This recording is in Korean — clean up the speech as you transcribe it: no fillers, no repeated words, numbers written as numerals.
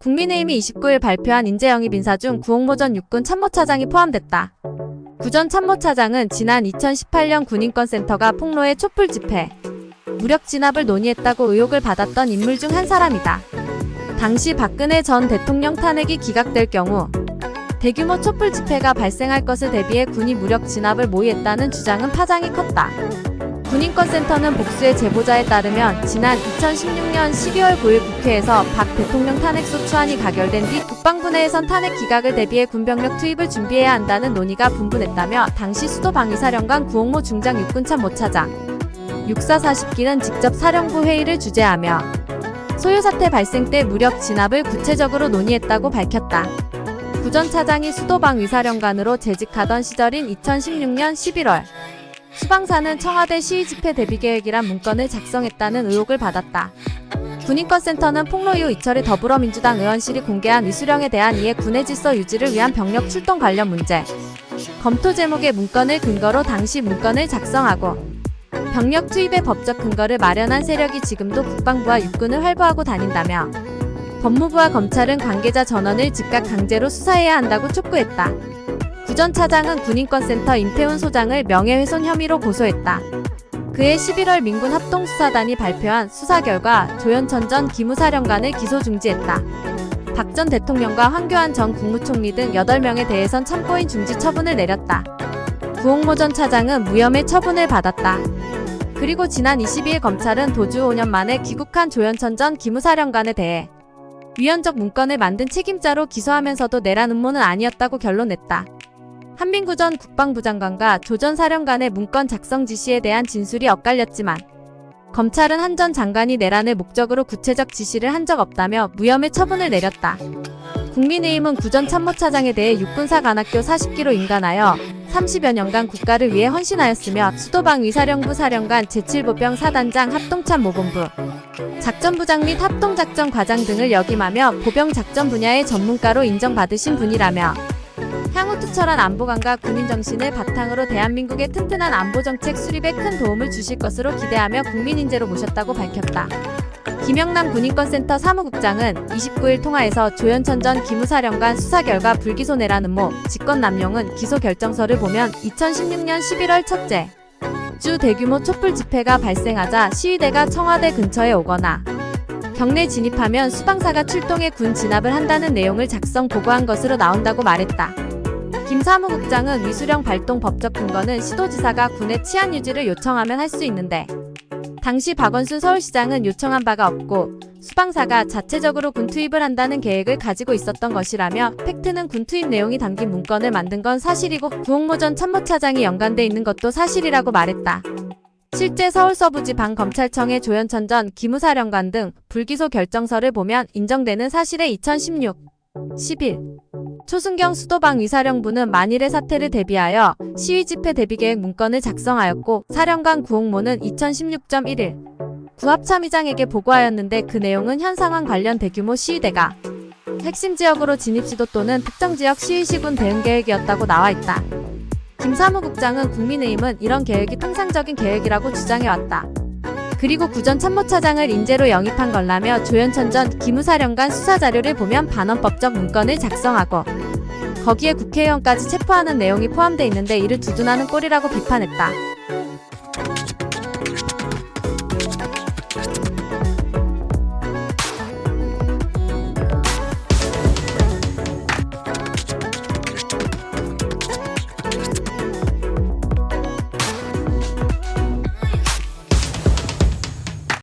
국민의힘이 29일 발표한 인재영입 인사 중 구홍모 전 육군 참모차장이 포함됐다. 구 전 참모차장은 지난 2018년 군인권센터가 폭로해 촛불 집회, 무력 진압을 논의했다고 의혹을 받았던 인물 중 한 사람이다. 당시 박근혜 전 대통령 탄핵이 기각될 경우 대규모 촛불 집회가 발생할 것을 대비해 군이 무력 진압을 모의했다는 주장은 파장이 컸다. 군인권센터는 복수의 제보자에 따르면 지난 2016년 12월 9일 국회에서 박 대통령 탄핵소 추안이 가결된 뒤 국방부 내에선 탄핵 기각을 대비해 군병력 투입을 준비해야 한다는 논의가 분분했다며 당시 수도방위사령관 구홍모 중장 육군참모차장, 육사 40기는 직접 사령부 회의를 주재하며 소요 사태 발생 때 무력 진압을 구체적으로 논의했다고 밝혔다. 구 전 차장이 수도방위사령관으로 재직하던 시절인 2016년 11월 수방사는 청와대 시위집회 대비계획이란 문건을 작성했다는 의혹을 받았다. 군인권센터는 폭로 이후 이철희 더불어민주당 의원실이 공개한 위수령에 대한 이해 군의 질서 유지를 위한 병력 출동 관련 문제 검토 제목의 문건을 근거로 당시 문건을 작성하고 병력 투입의 법적 근거를 마련한 세력이 지금도 국방부와 육군을 활보하고 다닌다며 법무부와 검찰은 관계자 전원을 즉각 강제로 수사해야 한다고 촉구했다. 구 전 차장은 군인권센터 임태훈 소장을 명예훼손 혐의로 고소했다. 그해 11월 민군 합동수사단이 발표한 수사 결과 조현천 전 기무사령관을 기소 중지했다. 박 전 대통령과 황교안 전 국무총리 등 8명에 대해선 참고인 중지 처분을 내렸다. 구홍모 전 차장은 무혐의 처분을 받았다. 그리고 지난 22일 검찰은 도주 5년 만에 귀국한 조현천 전 기무사령관에 대해 위헌적 문건을 만든 책임자로 기소하면서도 내란 음모는 아니었다고 결론냈다. 한민구 전 국방부 장관과 조 전 사령관의 문건 작성 지시에 대한 진술이 엇갈렸지만 검찰은 한 전 장관이 내란을 목적으로 구체적 지시를 한 적 없다며 무혐의 처분을 내렸다. 국민의힘은 구 전 참모차장에 대해 육군사관학교 40기로 인간하여 30여 년간 국가를 위해 헌신하였으며 수도방위사령부 사령관 제7보병 사단장 합동참모본부 작전부장 및 합동작전과장 등을 역임하며 보병 작전 분야의 전문가로 인정받으신 분이라며 향후 투철한 안보관과 군인정신을 바탕으로 대한민국의 튼튼한 안보정책 수립에 큰 도움을 주실 것으로 기대하며 국민인재로 모셨다고 밝혔다. 김영남 군인권센터 사무국장은 29일 통화에서 조현천 전 기무사령관 수사 결과 불기소 내란 음모, 직권남용은 기소 결정서를 보면 2016년 11월 첫째 주 대규모 촛불 집회가 발생하자 시위대가 청와대 근처에 오거나 경내 진입하면 수방사가 출동해 군 진압을 한다는 내용을 작성 보고한 것으로 나온다고 말했다. 김 사무국장은 위수령 발동 법적 근거는 시도지사가 군의 치안 유지를 요청하면 할 수 있는데 당시 박원순 서울시장은 요청한 바가 없고 수방사가 자체적으로 군 투입을 한다는 계획을 가지고 있었던 것이라며 팩트는 군 투입 내용이 담긴 문건을 만든 건 사실이고 구홍모 전 참모차장이 연관돼 있는 것도 사실이라고 말했다. 실제 서울서부지방검찰청의 조현천 전 기무사령관 등 불기소 결정서를 보면 인정되는 사실의 2016, 11 초순경 수도방위사령부는 만일의 사태를 대비하여 시위집회 대비계획 문건을 작성하였고 사령관 구홍모는 2016.11 구합참의장에게 보고하였는데 그 내용은 현 상황 관련 대규모 시위대가 핵심 지역으로 진입시도 또는 특정 지역 시위시군 대응계획이었다고 나와있다. 김 사무국장은 국민의힘은 이런 계획이 통상적인 계획이라고 주장해왔다. 그리고 구 전 참모차장을 인재로 영입한 걸라며 조현천 전 기무사령관 수사자료를 보면 반헌법적 문건을 작성하고 거기에 국회의원까지 체포하는 내용이 포함돼 있는데 이를 두둔하는 꼴이라고 비판했다.